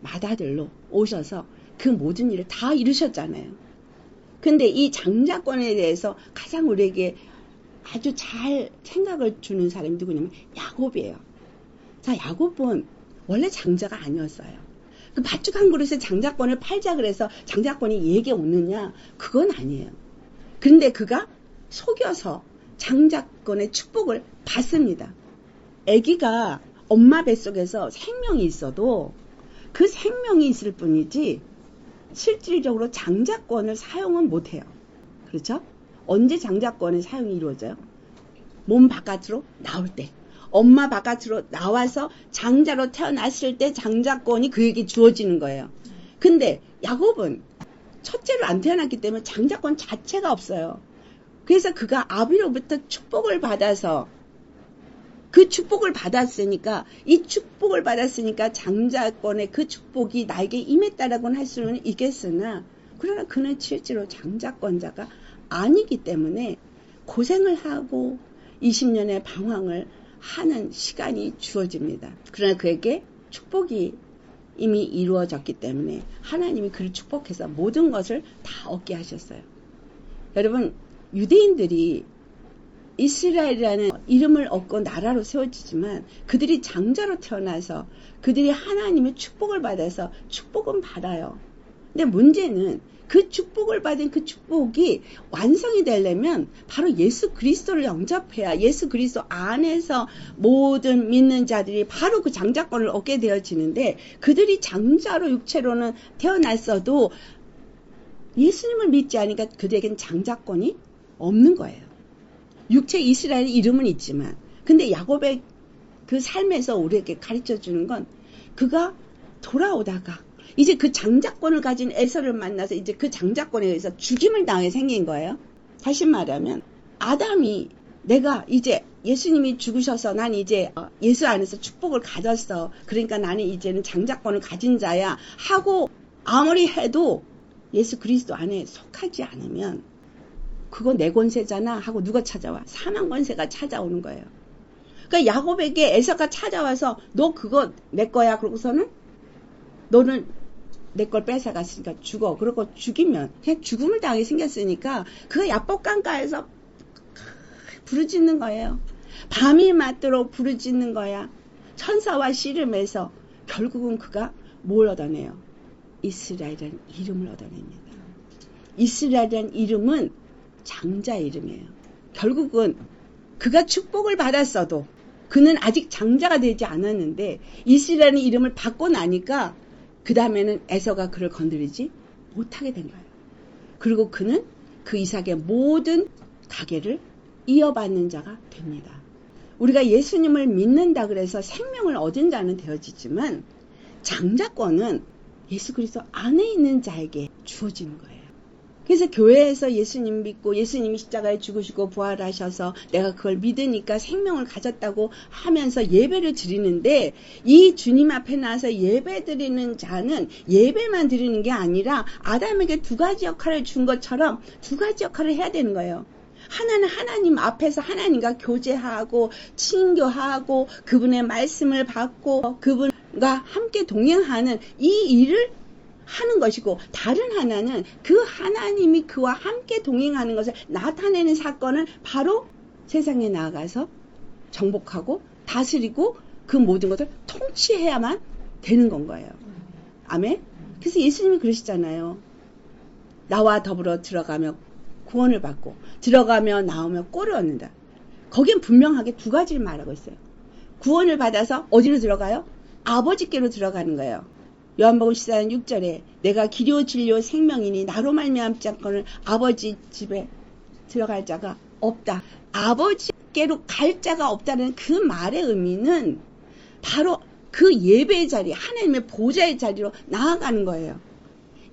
맏아들로 오셔서 그 모든 일을 다 이루셨잖아요. 근데 이 장자권에 대해서 가장 우리에게 아주 잘 생각을 주는 사람이 누구냐면 야곱이에요. 자, 야곱은 원래 장자가 아니었어요. 그 팥죽 한 그릇에 장자권을 팔자 그래서 장자권이 얘게 오느냐? 그건 아니에요. 그런데 그가 속여서 장자권의 축복을 받습니다. 아기가 엄마 뱃속에서 생명이 있어도 그 생명이 있을 뿐이지 실질적으로 장자권을 사용은 못해요. 그렇죠? 언제 장자권의 사용이 이루어져요? 몸 바깥으로 나올 때. 엄마 바깥으로 나와서 장자로 태어났을 때 장자권이 그에게 주어지는 거예요. 근데 야곱은 첫째로 안 태어났기 때문에 장자권 자체가 없어요. 그래서 그가 아비로부터 축복을 받아서 그 축복을 받았으니까 이 축복을 받았으니까 장자권의 그 축복이 나에게 임했다라고는 할 수는 있겠으나 그러나 그는 실제로 장자권자가 아니기 때문에 고생을 하고 20년의 방황을 하는 시간이 주어집니다. 그러나 그에게 축복이 이미 이루어졌기 때문에 하나님이 그를 축복해서 모든 것을 다 얻게 하셨어요. 여러분, 유대인들이 이스라엘이라는 이름을 얻고 나라로 세워지지만 그들이 장자로 태어나서 그들이 하나님의 축복을 받아서 축복은 받아요. 근데 문제는 그 축복을 받은 그 축복이 완성이 되려면 바로 예수 그리스도를 영접해야 예수 그리스도 안에서 모든 믿는 자들이 바로 그 장자권을 얻게 되어지는데 그들이 장자로 육체로는 태어났어도 예수님을 믿지 않으니까 그들에겐 장자권이 없는 거예요. 육체 이스라엘의 이름은 있지만 근데 야곱의 그 삶에서 우리에게 가르쳐주는 건 그가 돌아오다가 이제 그 장자권을 가진 에서를 만나서 이제 그 장자권에 의해서 죽임을 당해 생긴 거예요. 다시 말하면 아담이 내가 이제 예수님이 죽으셔서 난 이제 예수 안에서 축복을 가졌어. 그러니까 나는 이제는 장자권을 가진 자야 하고 아무리 해도 예수 그리스도 안에 속하지 않으면 그거 내 권세잖아 하고 누가 찾아와? 사망 권세가 찾아오는 거예요. 그러니까 야곱에게 에서가 찾아와서 너 그거 내 거야. 그러고서는 너는 내 걸 뺏어갔으니까 죽어. 그러고 죽이면 그냥 죽음을 당하게 생겼으니까 그거 야복강가에서 부르짖는 거예요. 밤이 맞도록 부르짖는 거야. 천사와 씨름해서 결국은 그가 뭘 얻어내요? 이스라엘이라는 이름을 얻어냅니다. 이스라엘이라는 이름은 장자 이름이에요. 결국은 그가 축복을 받았어도 그는 아직 장자가 되지 않았는데 이스라엘이라는 이름을 받고 나니까 그 다음에는 에서가 그를 건드리지 못하게 된 거예요. 그리고 그는 그 이삭의 모든 가계를 이어받는 자가 됩니다. 우리가 예수님을 믿는다 그래서 생명을 얻은 자는 되어지지만 장자권은 예수 그리스도 안에 있는 자에게 주어지는 거예요. 그래서 교회에서 예수님 믿고 예수님이 십자가에 죽으시고 부활하셔서 내가 그걸 믿으니까 생명을 가졌다고 하면서 예배를 드리는데 이 주님 앞에 나와서 예배 드리는 자는 예배만 드리는 게 아니라 아담에게 두 가지 역할을 준 것처럼 두 가지 역할을 해야 되는 거예요. 하나는 하나님 앞에서 하나님과 교제하고 친교하고 그분의 말씀을 받고 그분과 함께 동행하는 이 일을 하는 것이고 다른 하나는 그 하나님이 그와 함께 동행하는 것을 나타내는 사건을 바로 세상에 나아가서 정복하고 다스리고 그 모든 것을 통치해야만 되는 건 거예요. 아멘? 그래서 예수님이 그러시잖아요. 나와 더불어 들어가며 구원을 받고 들어가며 나오며 꼴을 얻는다. 거긴 분명하게 두 가지를 말하고 있어요. 구원을 받아서 어디로 들어가요? 아버지께로 들어가는 거예요. 요한복음 14장 6절에 내가 길이요 진리요 생명이니 나로 말미암지 않고는 아버지 집에 들어갈 자가 없다. 아버지께로 갈 자가 없다는 그 말의 의미는 바로 그 예배의 자리, 하나님의 보좌의 자리로 나아가는 거예요.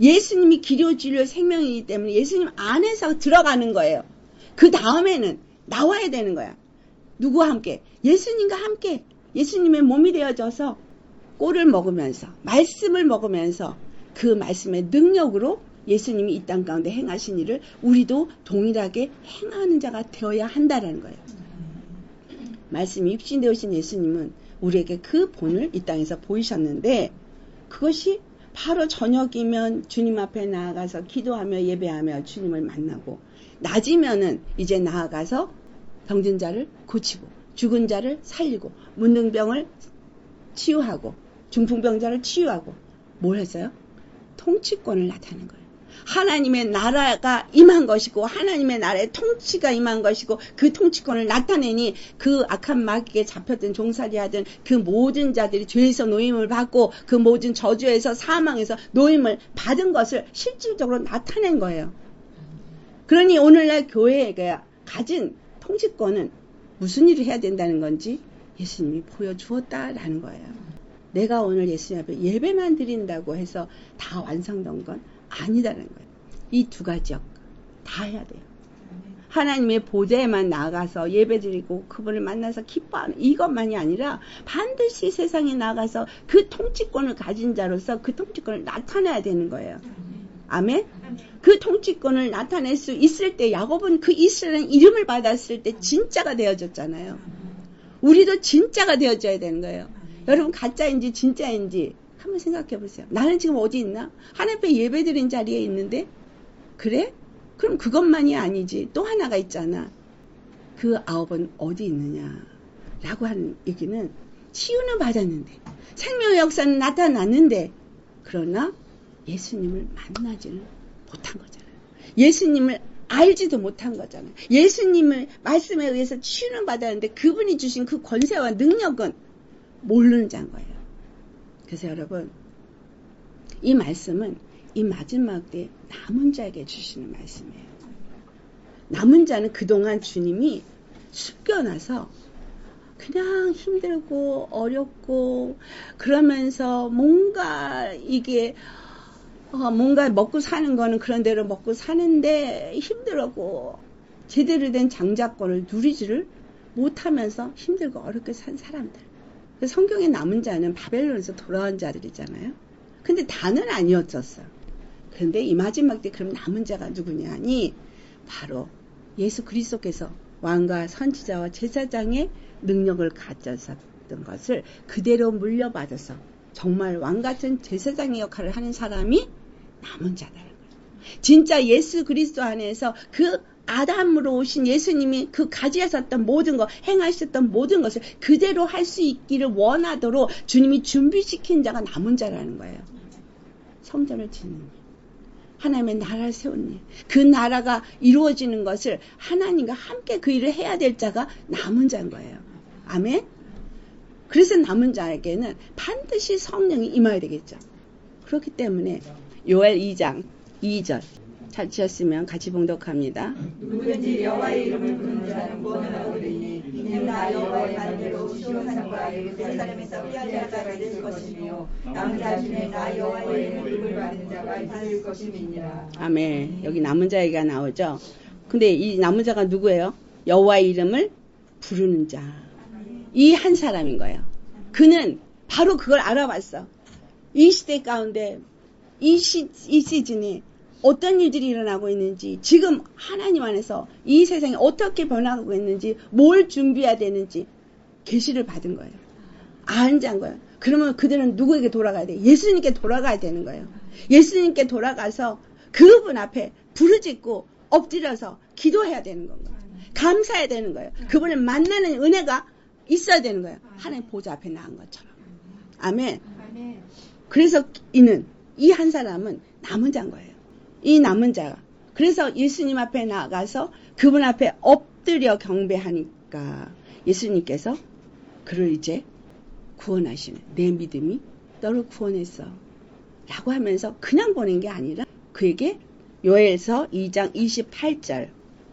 예수님이 길이요 진리요 생명이기 때문에 예수님 안에서 들어가는 거예요. 그 다음에는 나와야 되는 거야. 누구와 함께? 예수님과 함께 예수님의 몸이 되어져서 꼴을 먹으면서 말씀을 먹으면서 그 말씀의 능력으로 예수님이 이 땅 가운데 행하신 일을 우리도 동일하게 행하는 자가 되어야 한다라는 거예요. 말씀이 육신되어 오신 예수님은 우리에게 그 본을 이 땅에서 보이셨는데 그것이 바로 저녁이면 주님 앞에 나아가서 기도하며 예배하며 주님을 만나고 낮이면은 이제 나아가서 병든 자를 고치고 죽은 자를 살리고 문둥병을 치유하고 중풍병자를 치유하고 뭘 했어요? 통치권을 나타낸 거예요. 하나님의 나라가 임한 것이고 하나님의 나라의 통치가 임한 것이고 그 통치권을 나타내니 그 악한 마귀에 잡혔든 종살이하든 그 모든 자들이 죄에서 노임을 받고 그 모든 저주에서 사망에서 노임을 받은 것을 실질적으로 나타낸 거예요. 그러니 오늘날 교회가 가진 통치권은 무슨 일을 해야 된다는 건지 예수님이 보여주었다라는 거예요. 내가 오늘 예수님 앞에 예배만 드린다고 해서 다 완성된 건 아니다라는 거예요. 이 두 가지 역할 다 해야 돼요. 하나님의 보좌에만 나가서 예배드리고 그분을 만나서 기뻐하는 이것만이 아니라 반드시 세상에 나가서 그 통치권을 가진 자로서 그 통치권을 나타내야 되는 거예요. 아멘? 그 통치권을 나타낼 수 있을 때 야곱은 그 이스라엘 이름을 받았을 때 진짜가 되어졌잖아요. 우리도 진짜가 되어져야 되는 거예요. 여러분 가짜인지 진짜인지 한번 생각해 보세요. 나는 지금 어디 있나? 하나님 앞에 예배드린 자리에 있는데 그래? 그럼 그것만이 아니지. 또 하나가 있잖아. 그 아홉은 어디 있느냐? 라고 하는 얘기는 치유는 받았는데 생명의 역사는 나타났는데 그러나 예수님을 만나지는 못한 거잖아요. 예수님을 알지도 못한 거잖아요. 예수님을 말씀에 의해서 치유는 받았는데 그분이 주신 그 권세와 능력은 모르는 자인 거예요. 그래서 여러분 이 말씀은 이 마지막 때 남은 자에게 주시는 말씀이에요. 남은 자는 그동안 주님이 숨겨놔서 그냥 힘들고 어렵고 그러면서 뭔가 이게 뭔가 먹고 사는 거는 그런 대로 먹고 사는데 힘들고 제대로 된 장자권을 누리지를 못하면서 힘들고 어렵게 산 사람들. 성경에 남은 자는 바벨론에서 돌아온 자들이잖아요. 근데 다는 아니었었어요. 그런데 이 마지막 때 그럼 남은 자가 누구냐니 바로 예수 그리스도께서 왕과 선지자와 제사장의 능력을 가졌었던 것을 그대로 물려받아서 정말 왕같은 제사장의 역할을 하는 사람이 남은 자다라는 거예요. 진짜 예수 그리스도 안에서 그 아담으로 오신 예수님이 그 가지셨던 모든 것, 행하셨던 모든 것을 그대로 할 수 있기를 원하도록 주님이 준비시킨 자가 남은 자라는 거예요. 성전을 짓는 일, 하나님의 나라를 세운 일. 그 나라가 이루어지는 것을 하나님과 함께 그 일을 해야 될 자가 남은 자인 거예요. 아멘? 그래서 남은 자에게는 반드시 성령이 임해야 되겠죠. 그렇기 때문에 요엘 2장 2절 찾으셨으면 같이 봉독합니다. 누구든지 여호와의 이름을 부르는 자는 구원을 얻으리니 이는 나 여호와의 말대로 시온산과 예루살렘에서 피할 자가 있을 것이며 남은 자 중에 나 여호와의 이름을 받는 자가 있을 것임이니라. 아멘. 여기 남은 자 얘기가 나오죠. 근데 이 남은 자가 누구예요? 여호와의 이름을 부르는 자. 이 한 사람인 거예요. 그는 바로 그걸 알아봤어. 이 시대 가운데 이 시즌에 어떤 일들이 일어나고 있는지, 지금 하나님 안에서 이 세상이 어떻게 변화하고 있는지, 뭘 준비해야 되는지 계시를 받은 거예요. 안 잔 거예요. 그러면 그들은 누구에게 돌아가야 돼요? 예수님께 돌아가야 되는 거예요. 예수님께 돌아가서 그분 앞에 부르짖고 엎드려서 기도해야 되는 건가요? 감사해야 되는 거예요. 그분을 만나는 은혜가 있어야 되는 거예요. 하나님 보좌 앞에 나간 것처럼. 아멘. 그래서 이 한 사람은 남은 자인 거예요. 이 남은 자가. 그래서 예수님 앞에 나가서 그분 앞에 엎드려 경배하니까 예수님께서 그를 이제 구원하시는, 내 믿음이 너를 구원했어 라고 하면서 그냥 보낸 게 아니라 그에게 요엘서 2장 28절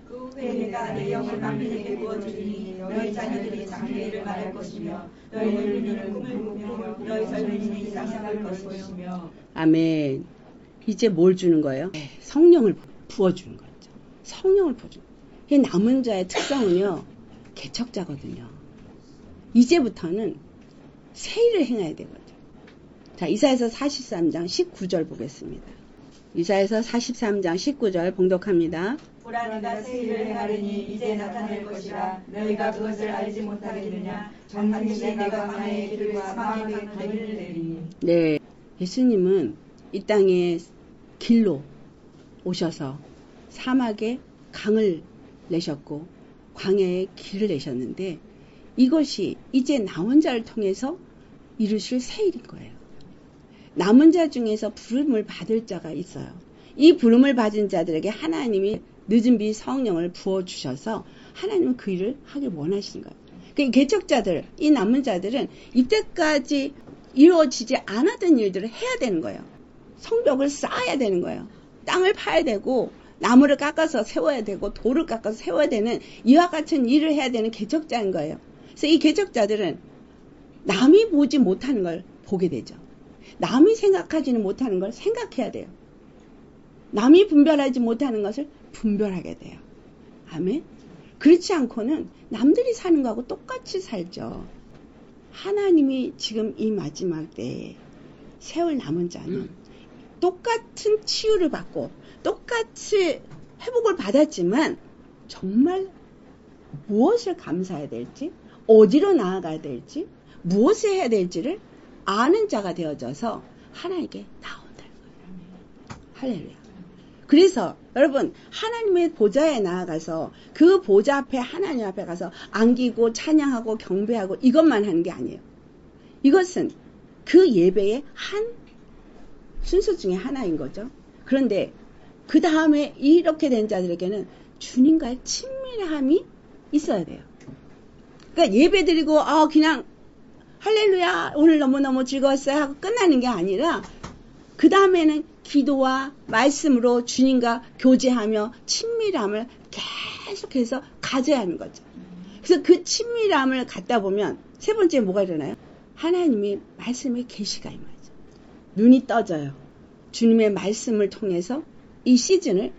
그 후에 내가 내 영을 만민에게 부어주리니 너희 자녀들이 장래일을 말할 것이며 너희 늙은이는 꿈을 꾸며 너희 젊은이는 상상할 것이며. 아멘. 이제 뭘 주는 거예요? 성령을 부어주는 거죠. 성령을 부어주는 거예요. 이 남은 자의 특성은요, 개척자거든요. 이제부터는 새 일을 행해야 되거든요. 자, 이사야서 43장 19절 보겠습니다. 이사야서 43장 19절 봉독합니다. 보라 내가 새 일을 행하리니 이제 나타낼 것이라 너희가 그것을 알지 못하겠느냐. 반드시 내가 광야의 길과 사막의 다리를 내리니. 네, 예수님은 이 땅에 길로 오셔서 사막에 강을 내셨고 광야에 길을 내셨는데 이것이 이제 남은 자를 통해서 이루실 새 일인 거예요. 남은 자 중에서 부름을 받을 자가 있어요. 이 부름을 받은 자들에게 하나님이 늦은 비 성령을 부어주셔서 하나님은 그 일을 하길 원하시는 거예요. 그 개척자들, 이 남은 자들은 이때까지 이루어지지 않았던 일들을 해야 되는 거예요. 성벽을 쌓아야 되는 거예요. 땅을 파야 되고 나무를 깎아서 세워야 되고 돌을 깎아서 세워야 되는 이와 같은 일을 해야 되는 개척자인 거예요. 그래서 이 개척자들은 남이 보지 못하는 걸 보게 되죠. 남이 생각하지는 못하는 걸 생각해야 돼요. 남이 분별하지 못하는 것을 분별하게 돼요. 아멘. 그렇지 않고는 남들이 사는 거하고 똑같이 살죠. 하나님이 지금 이 마지막 때에 세울 남은 자는 똑같은 치유를 받고 똑같이 회복을 받았지만 정말 무엇을 감사해야 될지, 어디로 나아가야 될지, 무엇을 해야 될지를 아는 자가 되어져서 하나님께 나온다는 거예요. 할렐루야. 그래서 여러분, 하나님의 보좌에 나아가서 그 보좌 앞에, 하나님 앞에 가서 안기고 찬양하고 경배하고 이것만 하는 게 아니에요. 이것은 그 예배의 한 순서 중에 하나인 거죠. 그런데 그 다음에 이렇게 된 자들에게는 주님과의 친밀함이 있어야 돼요. 그러니까 예배 드리고 그냥 할렐루야 오늘 너무너무 즐거웠어요 하고 끝나는 게 아니라 그 다음에는 기도와 말씀으로 주님과 교제하며 친밀함을 계속해서 가져야 하는 거죠. 그래서 그 친밀함을 갖다 보면 세 번째 뭐가 일어나요? 하나님의 말씀의 계시가 임하죠. 눈이 떠져요. 주님의 말씀을 통해서 이 시즌을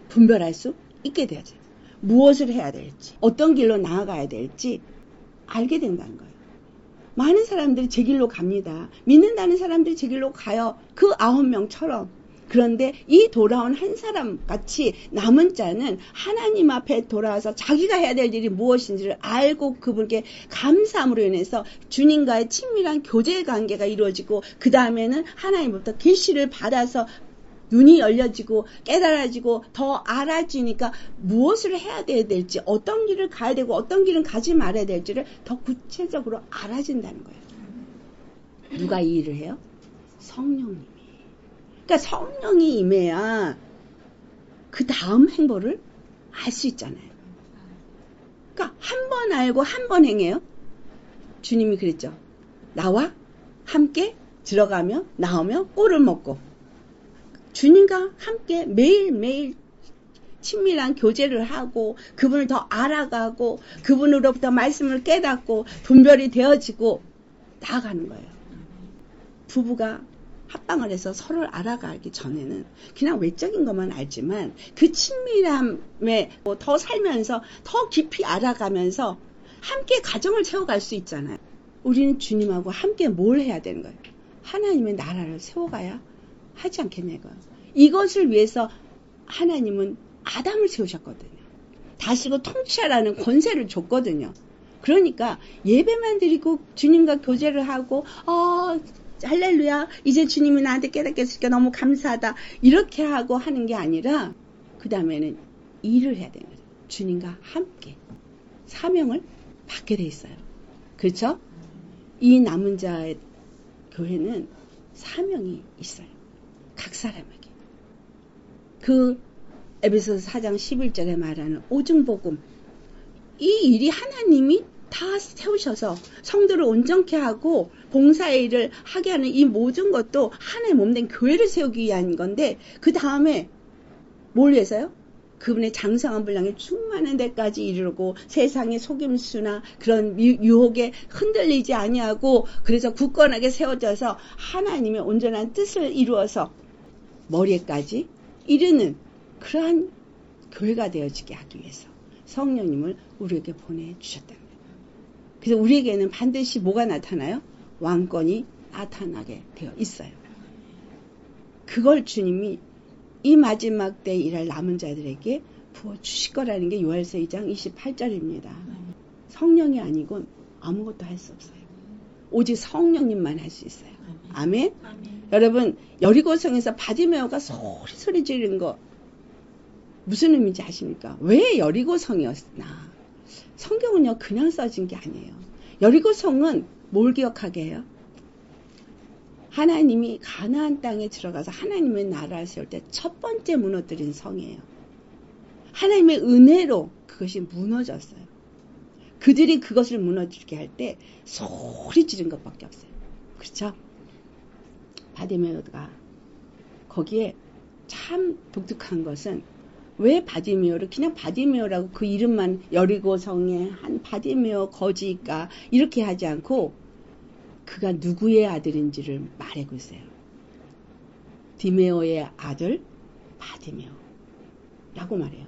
분별할 수 있게 되어져요. 무엇을 해야 될지, 어떤 길로 나아가야 될지 알게 된다는 거예요. 많은 사람들이 제 길로 갑니다. 믿는다는 사람들이 제 길로 가요. 그 9명처럼. 그런데 이 돌아온 한 사람 같이 남은 자는 하나님 앞에 돌아와서 자기가 해야 될 일이 무엇인지를 알고 그분께 감사함으로 인해서 주님과의 친밀한 교제 관계가 이루어지고 그 다음에는 하나님부터 계시를 받아서 눈이 열려지고 깨달아지고 더 알아지니까 무엇을 해야 될지, 어떤 길을 가야 되고 어떤 길은 가지 말아야 될지를 더 구체적으로 알아진다는 거예요. 누가 이 일을 해요? 성령님이. 그러니까 성령이 임해야 그 다음 행보를 알 수 있잖아요. 그러니까 한 번 알고 한 번 행해요. 주님이 그랬죠. 나와 함께 들어가며 나오며 꼴을 먹고 주님과 함께 매일매일 친밀한 교제를 하고 그분을 더 알아가고 그분으로부터 말씀을 깨닫고 분별이 되어지고 나아가는 거예요. 부부가 합방을 해서 서로를 알아가기 전에는 그냥 외적인 것만 알지만 그 친밀함에 더 살면서 더 깊이 알아가면서 함께 가정을 세워갈 수 있잖아요. 우리는 주님하고 함께 뭘 해야 되는 거예요? 하나님의 나라를 세워가야 하지 않겠냐고요. 이것을 위해서 하나님은 아담을 세우셨거든요. 다스리고 통치하라는 권세를 줬거든요. 그러니까 예배만 드리고 주님과 교제를 하고 할렐루야 이제 주님이 나한테 깨닫게 했으니까 너무 감사하다 이렇게 하고 하는 게 아니라 그 다음에는 일을 해야 되는 거죠. 주님과 함께 사명을 받게 돼 있어요. 그렇죠? 이 남은 자의 교회는 사명이 있어요. 각 사람에게. 그 에베소서 4장 11절에 말하는 오중복음 이 일이 하나님이 다 세우셔서 성도를 온전케 하고 봉사의 일을 하게 하는 이 모든 것도 하나의 몸된 교회를 세우기 위한 건데 그 다음에 뭘 위해서요? 그분의 장성한 분량에 충만한 데까지 이르고 세상의 속임수나 그런 유혹에 흔들리지 아니하고 그래서 굳건하게 세워져서 하나님의 온전한 뜻을 이루어서 머리에까지 이르는 그러한 교회가 되어지게 하기 위해서 성령님을 우리에게 보내주셨답니다. 그래서 우리에게는 반드시 뭐가 나타나요? 왕권이 나타나게 되어 있어요. 그걸 주님이 이 마지막 때에 일할 남은 자들에게 부어주실 거라는 게 요한일서 2장 28절입니다. 성령이 아니곤 아무것도 할 수 없어요. 오직 성령님만 할 수 있어요. 아멘? 여러분 여리고성에서 바디메오가 소리 지르는 거 무슨 의미인지 아십니까? 왜 여리고성이었나? 성경은요 그냥 써진 게 아니에요. 여리고성은 뭘 기억하게 해요? 하나님이 가나안 땅에 들어가서 하나님의 나라를 세울 때 첫 번째 무너뜨린 성이에요. 하나님의 은혜로 그것이 무너졌어요. 그들이 그것을 무너뜨리게 할 때 소리 지른 것밖에 없어요. 그렇죠? 바디메오가 거기에 참 독특한 것은 왜 바디메오를 그냥 바디메오라고 그 이름만 여리고성의 한 바디메오 거지가 이렇게 하지 않고 그가 누구의 아들인지를 말하고 있어요. 디메오의 아들 바디메오라고 말해요.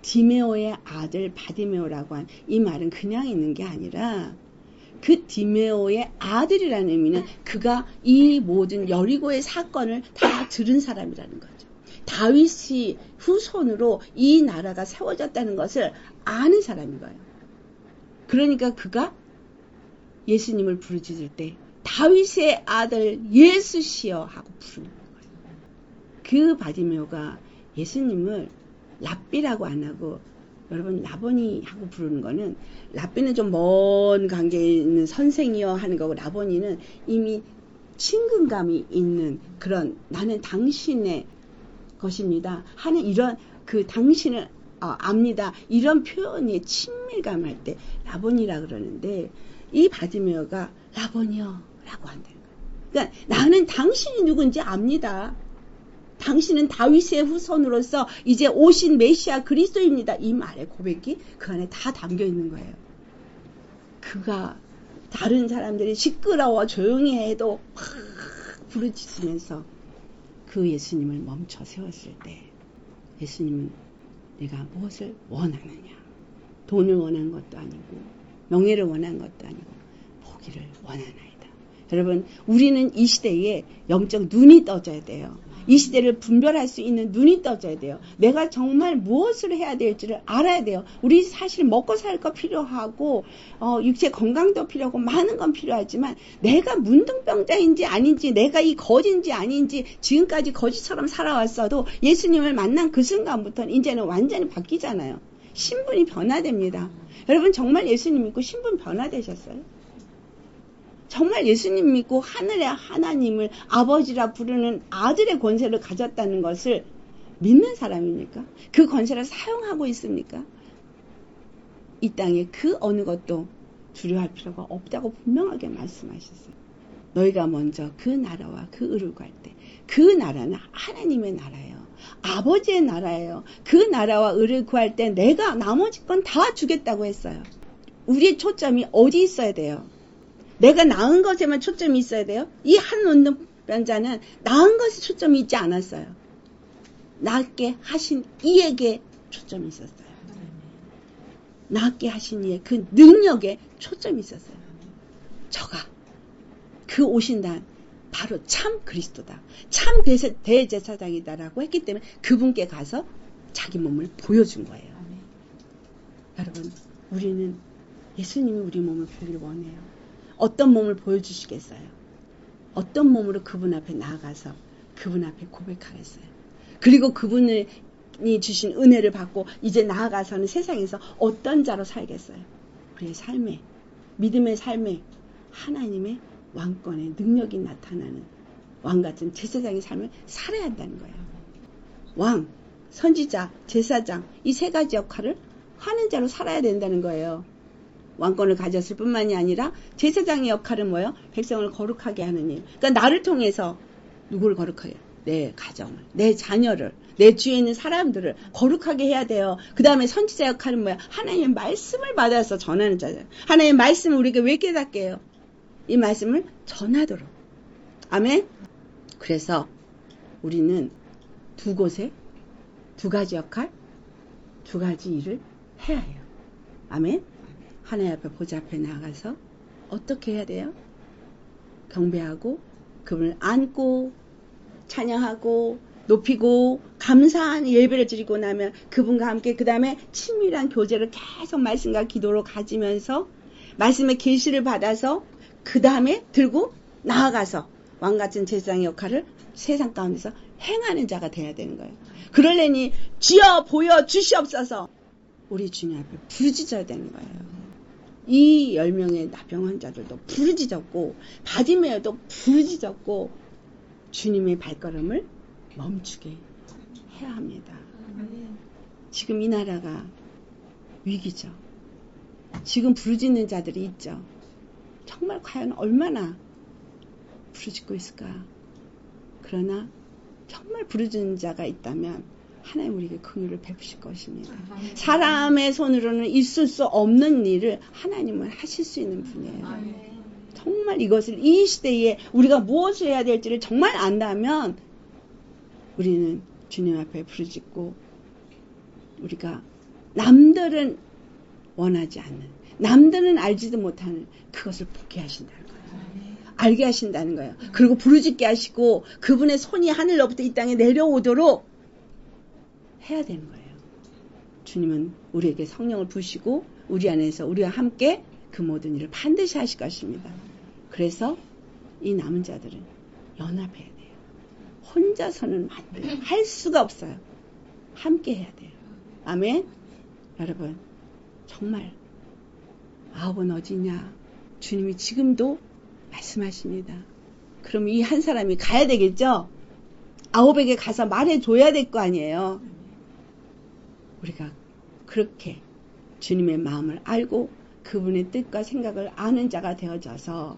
디메오의 아들 바디메오라고 한 이 말은 그냥 있는 게 아니라 그 디메오의 아들이라는 의미는 그가 이 모든 여리고의 사건을 다 들은 사람이라는 거죠. 다윗이 후손으로 이 나라가 세워졌다는 것을 아는 사람인 거예요. 그러니까 그가 예수님을 부르짖을 때 다윗의 아들 예수시여 하고 부르는 거예요. 그 바디메오가 예수님을 랍비라고 안 하고 여러분 라보니 하고 부르는 거는 랍비는 좀 먼 관계에 있는 선생이여 하는 거고 라보니는 이미 친근감이 있는 그런 나는 당신의 것입니다 하는 이런 그 당신을 압니다 이런 표현이 친밀감 할 때 라보니라 그러는데 이 바디메오가 라보니여 라고 한다는 거예요. 그러니까 나는 당신이 누군지 압니다. 당신은 다윗의 후손으로서 이제 오신 메시아 그리스도입니다. 이 말의 고백이 그 안에 다 담겨 있는 거예요. 그가 다른 사람들이 시끄러워 조용히 해도 막 부르짖으면서 그 예수님을 멈춰 세웠을 때 예수님은 내가 무엇을 원하느냐? 돈을 원한 것도 아니고 명예를 원한 것도 아니고 보기를 원하나이다. 여러분 우리는 이 시대에 영적 눈이 떠져야 돼요. 이 시대를 분별할 수 있는 눈이 떠져야 돼요. 내가 정말 무엇을 해야 될지를 알아야 돼요. 우리 사실 먹고 살 거 필요하고 육체 건강도 필요하고 많은 건 필요하지만 내가 문둥병자인지 아닌지 내가 이 거지인지 아닌지 지금까지 거지처럼 살아왔어도 예수님을 만난 그 순간부터는 이제는 완전히 바뀌잖아요. 신분이 변화됩니다. 여러분 정말 예수님 믿고 신분 변화되셨어요? 정말 예수님 믿고 하늘의 하나님을 아버지라 부르는 아들의 권세를 가졌다는 것을 믿는 사람입니까? 그 권세를 사용하고 있습니까? 이 땅에 그 어느 것도 두려워할 필요가 없다고 분명하게 말씀하셨어요. 너희가 먼저 그 나라와 그 의를 구할 때, 그 나라는 하나님의 나라예요. 아버지의 나라예요. 그 나라와 의를 구할 때 내가 나머지 건 다 주겠다고 했어요. 우리의 초점이 어디 있어야 돼요? 내가 나은 것에만 초점이 있어야 돼요? 이 한 운동병자는 나은 것에 초점이 있지 않았어요. 낫게 하신 이에게 초점이 있었어요. 낫게 하신 이의 그 능력에 초점이 있었어요. 저가 그 오신다 바로 참 그리스도다. 참 대제사장이다라고 했기 때문에 그분께 가서 자기 몸을 보여준 거예요. 여러분, 우리는 예수님이 우리 몸을 보기를 원해요. 어떤 몸을 보여주시겠어요? 어떤 몸으로 그분 앞에 나아가서 그분 앞에 고백하겠어요? 그리고 그분이 주신 은혜를 받고 이제 나아가서는 세상에서 어떤 자로 살겠어요? 우리의 삶에, 믿음의 삶에 하나님의 왕권의 능력이 나타나는 왕같은 제사장의 삶을 살아야 한다는 거예요. 왕, 선지자, 제사장 이 세 가지 역할을 하는 자로 살아야 된다는 거예요. 왕권을 가졌을 뿐만이 아니라 제사장의 역할은 뭐예요? 백성을 거룩하게 하는 일. 그러니까 나를 통해서 누구를 거룩하게 해요? 내 가정을, 내 자녀를, 내 주위에 있는 사람들을 거룩하게 해야 돼요. 그 다음에 선지자 역할은 뭐야? 하나님의 말씀을 받아서 전하는 자잖아요. 하나님의 말씀을 우리에게 왜 깨닫게 해요? 이 말씀을 전하도록. 아멘? 그래서 우리는 두 곳에 두 가지 역할, 두 가지 일을 해야 해요. 아멘? 하나님 앞에 보좌 앞에 나가서 어떻게 해야 돼요? 경배하고 그분을 안고 찬양하고 높이고 감사한 예배를 드리고 나면 그분과 함께 그 다음에 친밀한 교제를 계속 말씀과 기도로 가지면서 말씀의 계시를 받아서 그 다음에 들고 나아가서 왕같은 제사장의 역할을 세상 가운데서 행하는 자가 돼야 되는 거예요. 그러려니 주여 보여 주시옵소서 우리 주님 앞에 부르짖어야 되는 거예요. 이 10명의 나병 환자들도 부르짖었고 바디메어도 부르짖었고 주님의 발걸음을 멈추게 해야 합니다. 지금 이 나라가 위기죠. 지금 부르짖는 자들이 있죠. 정말 과연 얼마나 부르짖고 있을까? 그러나 정말 부르짖는 자가 있다면 하나님 우리에게 긍휼을 베푸실 것입니다. 사람의 손으로는 있을 수 없는 일을 하나님은 하실 수 있는 분이에요. 정말 이것을 이 시대에 우리가 무엇을 해야 될지를 정말 안다면 우리는 주님 앞에 부르짖고 우리가 남들은 원하지 않는 남들은 알지도 못하는 그것을 보게 하신다는 거예요. 알게 하신다는 거예요. 그리고 부르짖게 하시고 그분의 손이 하늘로부터 이 땅에 내려오도록 해야 되는 거예요. 주님은 우리에게 성령을 부으시고 우리 안에서 우리와 함께 그 모든 일을 반드시 하실 것입니다. 그래서 이 남은 자들은 연합해야 돼요. 혼자서는 안 돼요. 할 수가 없어요. 함께 해야 돼요. 아멘. 여러분 정말 아홉은 어디냐? 주님이 지금도 말씀하십니다. 그럼 이 한 사람이 가야 되겠죠? 아홉에게 가서 말해줘야 될 거 아니에요. 우리가 그렇게 주님의 마음을 알고 그분의 뜻과 생각을 아는 자가 되어져서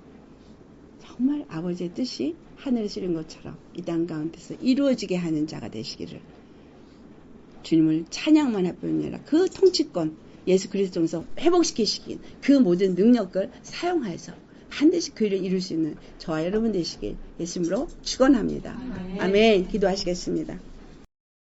정말 아버지의 뜻이 하늘에서 이룬 것처럼 이 땅 가운데서 이루어지게 하는 자가 되시기를 주님을 찬양만 할 뿐 아니라 그 통치권 예수 그리스도에서 회복시키시긴 그 모든 능력을 사용하여서 반드시 그 일을 이룰 수 있는 저와 여러분 되시길 예수님으로 축원합니다. 아멘. 기도하시겠습니다.